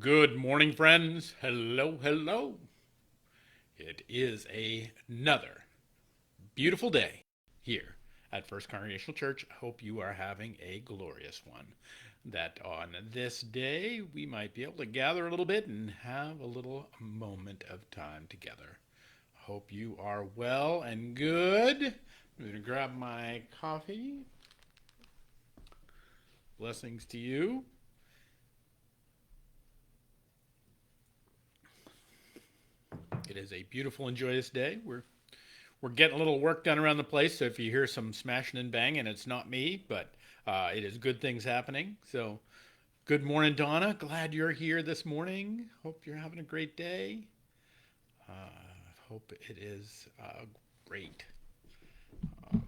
Good morning, friends. Hello, hello. It is another beautiful day here at First Congregational Church. I hope you are having a glorious one. That on this day we might be able to gather a little bit and have a little moment of time together. Hope you are well and good. I'm going to grab my coffee. Blessings to you. It is a beautiful and joyous day. We're getting a little work done around the place, so if you hear some smashing and banging, it's not me, but it is good things happening. So, good morning, Donna. Glad you're here this morning. Hope you're having a great day. Hope it is great. Um,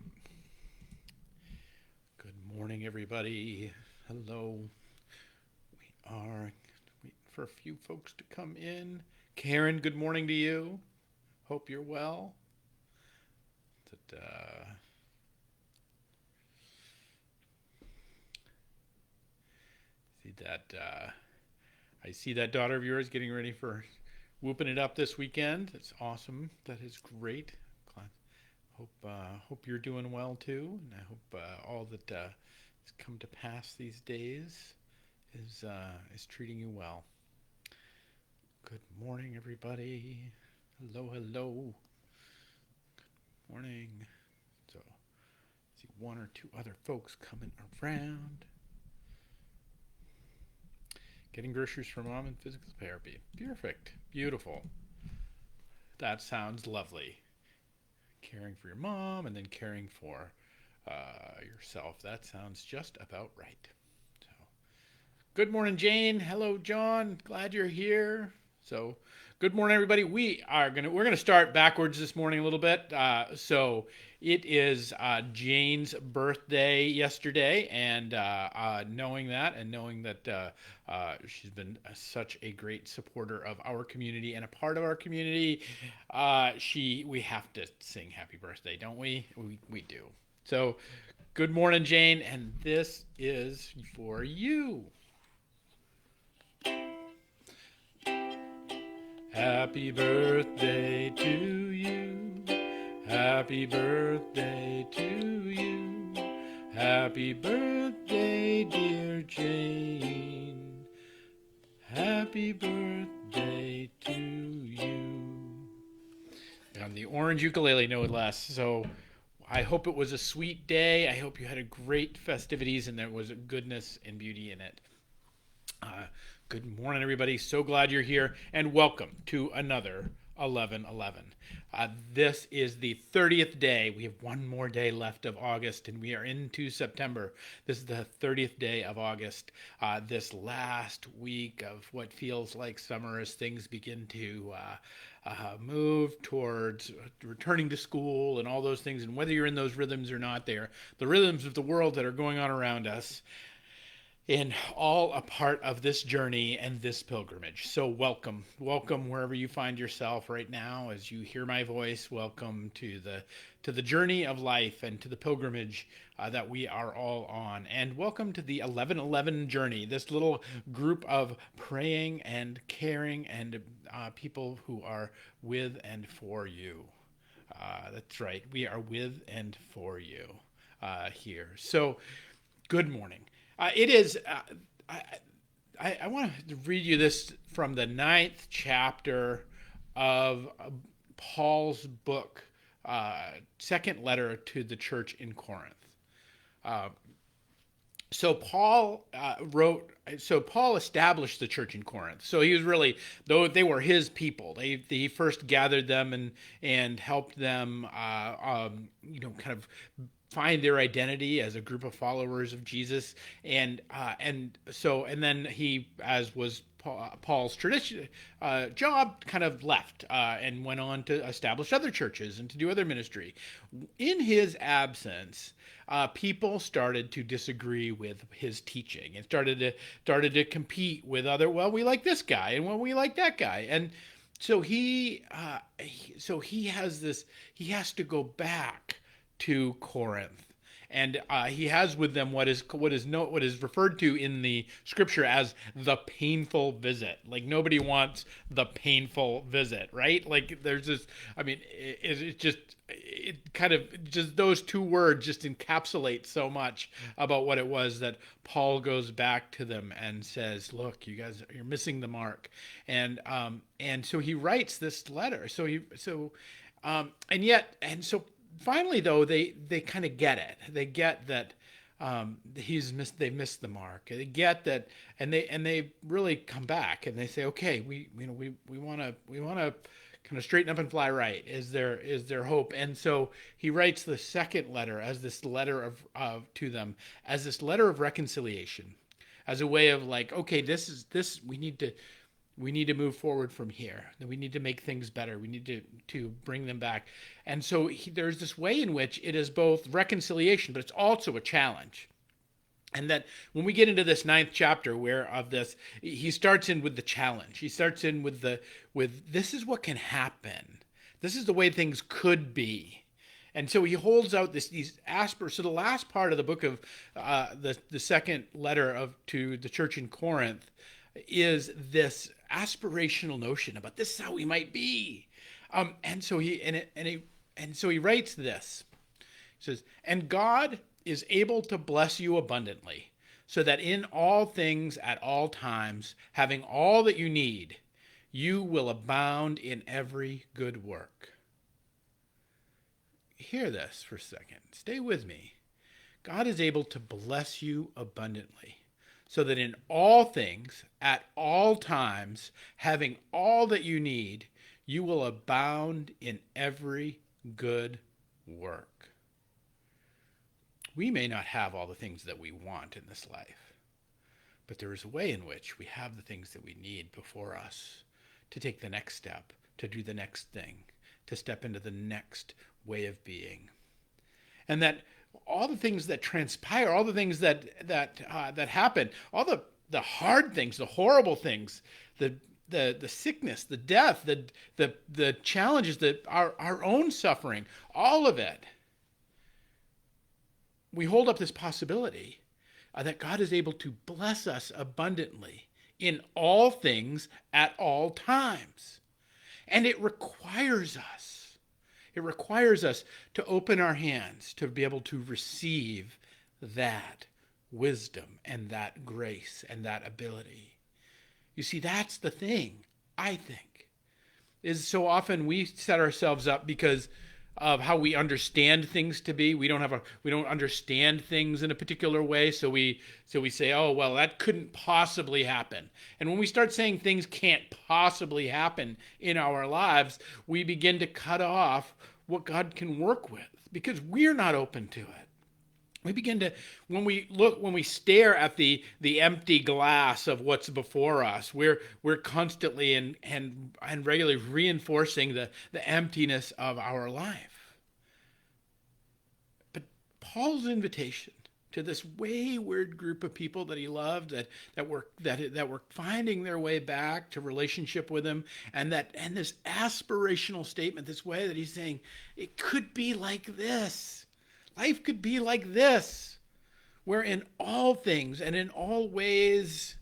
Good morning, everybody. Hello. We are waiting for a few folks to come in. Karen, good morning to you. Hope you're well. That see that I see that daughter of yours getting ready for whooping it up this weekend. It's awesome. That is great. Hope you're doing well too, and I hope all that has come to pass these days is treating you well. Good morning, everybody. Hello, hello. Good morning. So, see one or two other folks coming around. Getting groceries for mom and physical therapy. Perfect. Beautiful. That sounds lovely. Caring for your mom and then caring for yourself. That sounds just about right. So, good morning, Jane. Hello, John. Glad you're here. So, good morning, everybody. We're gonna start backwards this morning a little bit. So it is Jane's birthday yesterday, and knowing that she's been such a great supporter of our community and a part of our community, we have to sing happy birthday, don't we? We do. So, good morning, Jane, and this is for you. Happy birthday to you. Happy birthday to you. Happy birthday, dear Jane. Happy birthday to you. On the orange ukulele, no less. So I hope it was a sweet day. I hope you had a great festivities and there was a goodness and beauty in it. Good morning, everybody. So glad you're here, and welcome to another 11:11. This is the 30th day. We have one more day left of August, and we are into September. This is the 30th day of August. This last week of what feels like summer as things begin to move towards returning to school and all those things. And whether you're in those rhythms or not, they are the rhythms of the world that are going on around us, and all a part of this journey and this pilgrimage. So welcome wherever you find yourself right now as you hear my voice. Welcome to the journey of life and to the pilgrimage that we are all on, and welcome to the 11:11 journey, this little group of praying and caring and people who are with and for you. That's right, we are with and for you here. So good morning. It is. I want to read you this from the 9th chapter of Paul's book, second letter to the church in Corinth. So Paul Paul established the church in Corinth. So he was really, though they were his people, he first gathered them and helped them, kind of find their identity as a group of followers of Jesus, and then he, as was Paul's tradition, job, kind of left and went on to establish other churches and to do other ministry. In his absence, people started to disagree with his teaching and started to compete with other. Well, we like this guy, and well, we like that guy, and so he has this. He has to go back to Corinth And he has with them what is referred to in the scripture as the painful visit. Like nobody wants the painful visit, right? Like there's this. I mean, it kind of just those two words just encapsulate so much about what it was that Paul goes back to them and says, "Look, you guys, you're missing the mark," and so he writes this letter. So finally, though, they kind of get it. They get that they missed the mark. They get that, and they really come back and they say, okay, we want to kind of straighten up and fly right. Is there hope? And so he writes the second letter as this letter of to them, as this letter of reconciliation, as a way of like, okay, this we need to move forward from here. We need to make things better. We need to bring them back. And so there's this way in which it is both reconciliation, but it's also a challenge. And that when we get into this 9th chapter he starts in with the challenge. He starts in with this is what can happen. This is the way things could be. And so he holds out these aspirations. So the last part of the book of the second letter to the church in Corinth is this aspirational notion about this is how we might be. And so he writes this. He says, "And God is able to bless you abundantly, so that in all things at all times, having all that you need, you will abound in every good work." Hear this for a second. Stay with me. God is able to bless you abundantly, so that in all things, at all times, having all that you need, you will abound in every good work. We may not have all the things that we want in this life, but there is a way in which we have the things that we need before us to take the next step, to do the next thing, to step into the next way of being. And that all the things that transpire, all the things that happen, all the hard things, the horrible things, the sickness, the death, the challenges, that our own suffering, all of it, we hold up this possibility that God is able to bless us abundantly in all things at all times. And it requires us to open our hands to be able to receive that wisdom and that grace and that ability. You see, that's the thing, I think, is so often we set ourselves up because of how we understand things to be. We don't understand things in a particular way, so we say, oh, well, that couldn't possibly happen. And when we start saying things can't possibly happen in our lives, we begin to cut off what God can work with because we're not open to it. We begin to, when we stare at the empty glass of what's before us, we're constantly and regularly reinforcing the emptiness of our life. But Paul's invitation to this wayward group of people that he loved, that were finding their way back to relationship with him, and this aspirational statement, this way that he's saying, it could be like this. Life could be like this, where in all things and in all ways,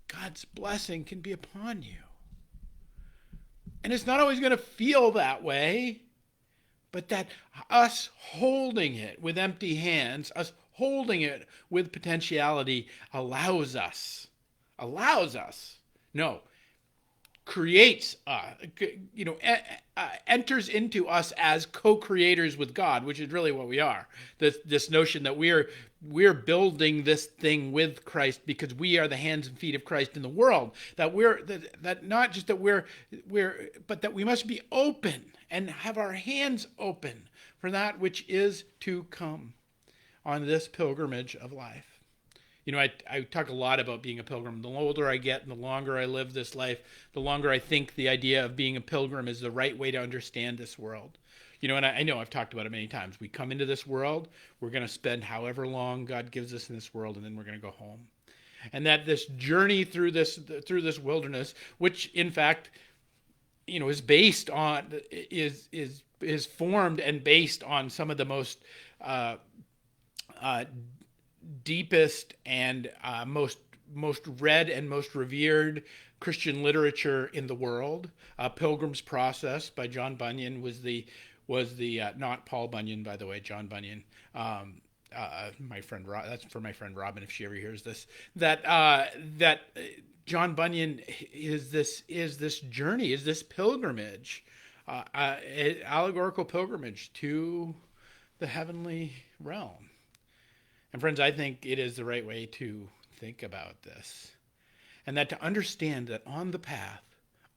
God's blessing can be upon you. And it's not always going to feel that way, but that us holding it with empty hands, us holding it with potentiality creates, enters into us as co-creators with God, which is really what we are. This notion that we're building this thing with Christ because we are the hands and feet of Christ in the world. That not just that but that we must be open and have our hands open for that which is to come on this pilgrimage of life. I talk a lot about being a pilgrim. The older I get and the longer I live this life, the longer I think the idea of being a pilgrim is the right way to understand this world. And I know I've talked about it many times. We come into this world, we're going to spend however long God gives us in this world, and then we're going to go home. And that this journey through this wilderness, which in fact, is based on, is formed and based on some of the most uh, deepest and most read and most revered Christian literature in the world. Pilgrim's Process by John Bunyan was the not Paul Bunyan, by the way, John Bunyan. My friend, that's for my friend Robin, if she ever hears this. That John Bunyan is this journey, is this pilgrimage, allegorical pilgrimage to the heavenly realm. And friends, I think it is the right way to think about this. And that to understand that on the path,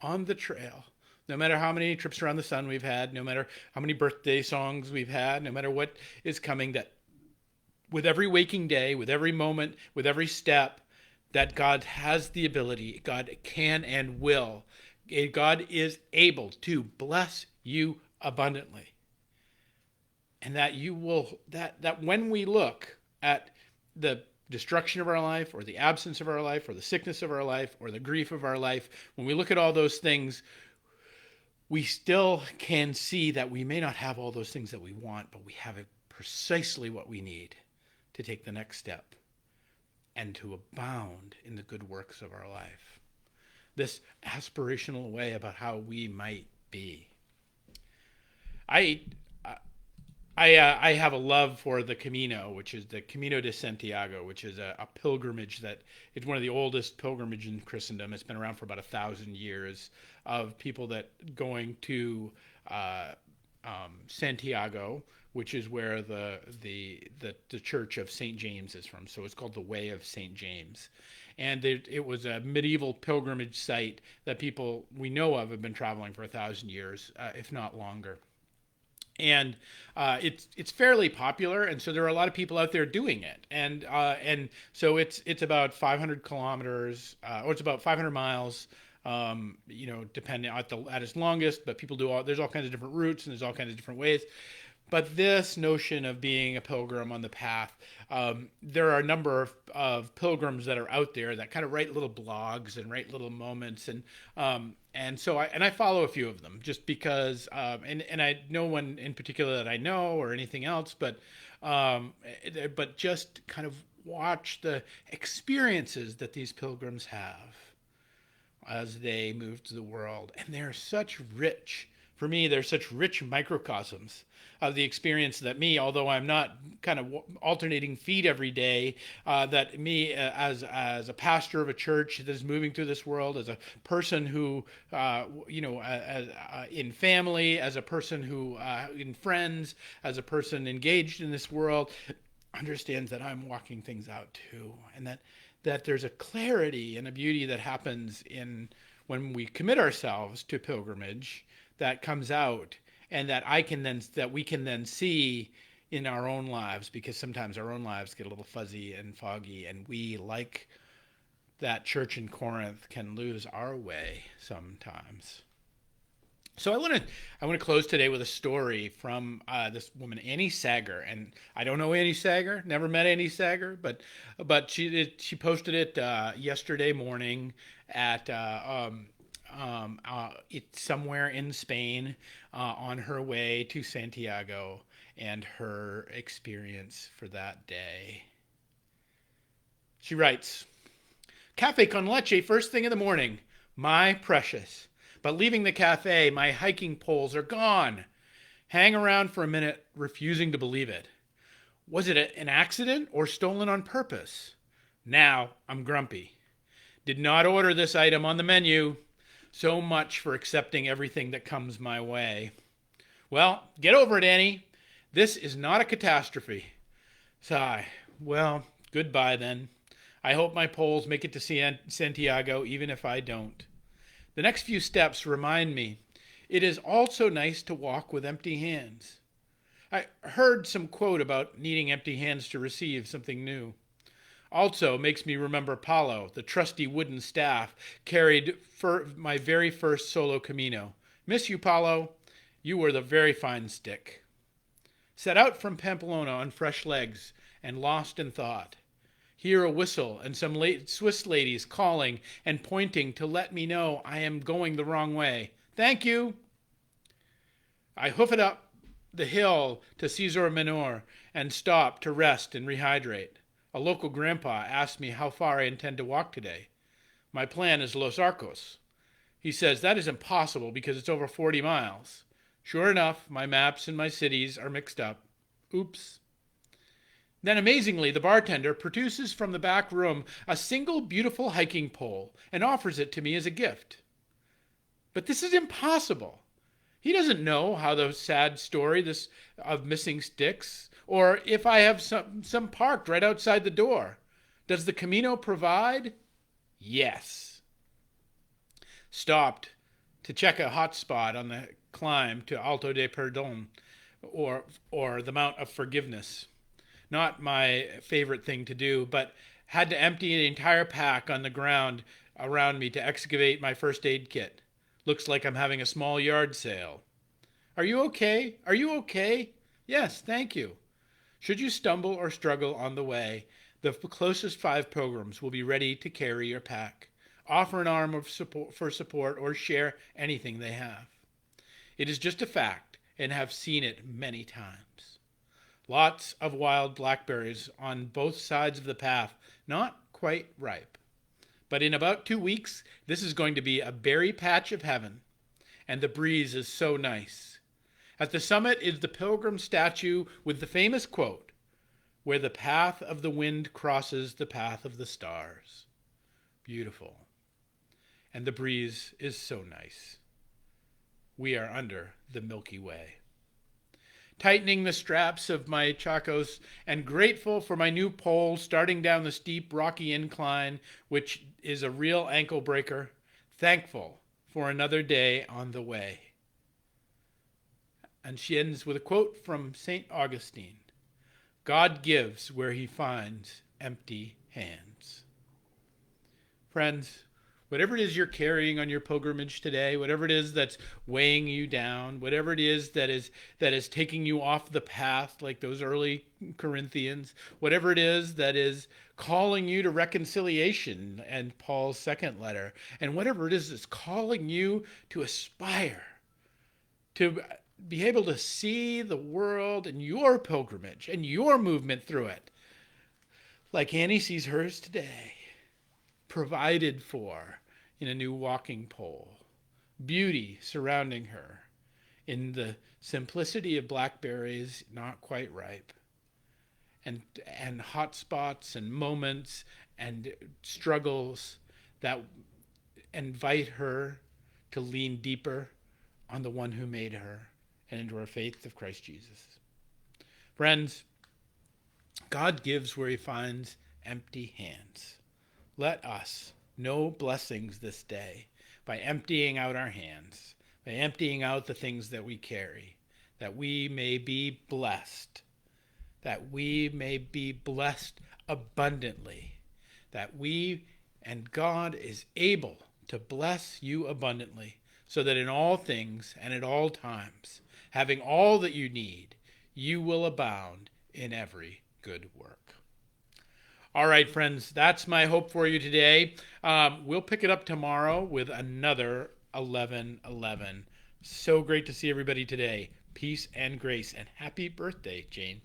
on the trail, no matter how many trips around the sun we've had, no matter how many birthday songs we've had, no matter what is coming, that with every waking day, with every moment, with every step, that God has the ability, God can and will, God is able to bless you abundantly. And that you will, that when we look at the destruction of our life, or the absence of our life, or the sickness of our life, or the grief of our life, when we look at all those things, we still can see that we may not have all those things that we want, but we have precisely what we need to take the next step and to abound in the good works of our life. This aspirational way about how we might be. I have a love for the Camino, which is the Camino de Santiago, which is a pilgrimage that it's one of the oldest pilgrimages in Christendom. It's been around for about 1,000 years, of people that going to Santiago, which is where the Church of St. James is from. So it's called the Way of St. James. And it was a medieval pilgrimage site that people we know of have been traveling for 1,000 years, if not longer. And it's fairly popular, and so there are a lot of people out there doing it, and so it's about 500 kilometers, or it's about 500 miles, depending at its longest. But people there's all kinds of different routes, and there's all kinds of different ways. But this notion of being a pilgrim on the path, there are a number of pilgrims that are out there that kind of write little blogs and write little moments, and so I follow a few of them just because, and I no one in particular that I know or anything else, but just kind of watch the experiences that these pilgrims have as they move to the world, and they're such rich. For me, they're such rich microcosms of the experience that me, although I'm not kind of alternating feet every day, that me as a pastor of a church that is moving through this world, as a person who, in family, as a person who, in friends, as a person engaged in this world, understands that I'm walking things out too, and that there's a clarity and a beauty that happens when we commit ourselves to pilgrimage that comes out, and that we can then see in our own lives, because sometimes our own lives get a little fuzzy and foggy, and we, like that church in Corinth, can lose our way sometimes. So I want to close today with a story from this woman, Annie Sager, and I don't know Annie Sager, never met Annie Sager, but she posted it yesterday morning at it's somewhere in Spain, on her way to Santiago, and her experience for that day. She writes, "Cafe con leche first thing in the morning. My precious. But leaving the cafe, my hiking poles are gone. Hang around for a minute, refusing to believe it. Was it an accident or stolen on purpose? Now I'm grumpy. Did not order this item on the menu. So much for accepting everything that comes my way. Well, get over it, Annie. This is not a catastrophe." Sigh. Well, goodbye then. I hope my poles make it to Santiago, even if I don't. The next few steps remind me it is also nice to walk with empty hands. I heard some quote about needing empty hands to receive something new. Also makes me remember Paulo, the trusty wooden staff carried for my very first solo Camino. Miss you, Paulo. You were the very fine stick. Set out from Pamplona on fresh legs and lost in thought. Hear a whistle and some Swiss ladies calling and pointing to let me know I am going the wrong way. Thank you. I hoof it up, the hill to Cesar Menor and stop to rest and rehydrate. A local grandpa asked me how far I intend to walk today. My plan is Los Arcos. He says that is impossible because it's over 40 miles. Sure enough, my maps and my cities are mixed up. Oops. Then amazingly, the bartender produces from the back room a single beautiful hiking pole and offers it to me as a gift. But this is impossible. He doesn't know how the sad story of missing sticks, or if I have some parked right outside the door. Does the Camino provide? Yes. Stopped to check a hot spot on the climb to Alto de Perdón, or the Mount of Forgiveness. Not my favorite thing to do, but had to empty the entire pack on the ground around me to excavate my first aid kit. Looks like I'm having a small yard sale. Are you okay? Are you okay? Yes, thank you. Should you stumble or struggle on the way, the closest 5 pilgrims will be ready to carry your pack, offer an arm of support, or share anything they have. It is just a fact, and have seen it many times. Lots of wild blackberries on both sides of the path, not quite ripe. But in about 2 weeks, this is going to be a berry patch of heaven, and the breeze is so nice. At the summit is the Pilgrim Statue with the famous quote, "Where the path of the wind crosses the path of the stars." Beautiful. And the breeze is so nice. We are under the Milky Way. Tightening the straps of my chacos and grateful for my new pole starting down the steep rocky incline, which is a real ankle breaker. Thankful for another day on the way. And she ends with a quote from St. Augustine. God gives where he finds empty hands. Friends, whatever it is you're carrying on your pilgrimage today, whatever it is that's weighing you down, whatever it is that is taking you off the path like those early Corinthians, whatever it is that is calling you to reconciliation and Paul's second letter, and whatever it is that's calling you to aspire, to be able to see the world and your pilgrimage and your movement through it, like Annie sees hers today, provided for in a new walking pole, beauty surrounding her in the simplicity of blackberries not quite ripe, and hot spots and moments and struggles that invite her to lean deeper on the one who made her and into her faith of Christ Jesus. Friends, God gives where he finds empty hands. Let us know blessings this day by emptying out our hands, by emptying out the things that we carry, that we may be blessed, that we may be blessed abundantly, that we and God is able to bless you abundantly, so that in all things and at all times, having all that you need, you will abound in every good work. All right, friends, that's my hope for you today. We'll pick it up tomorrow with another 11:11. So great to see everybody today. Peace and grace, and happy birthday, Jane.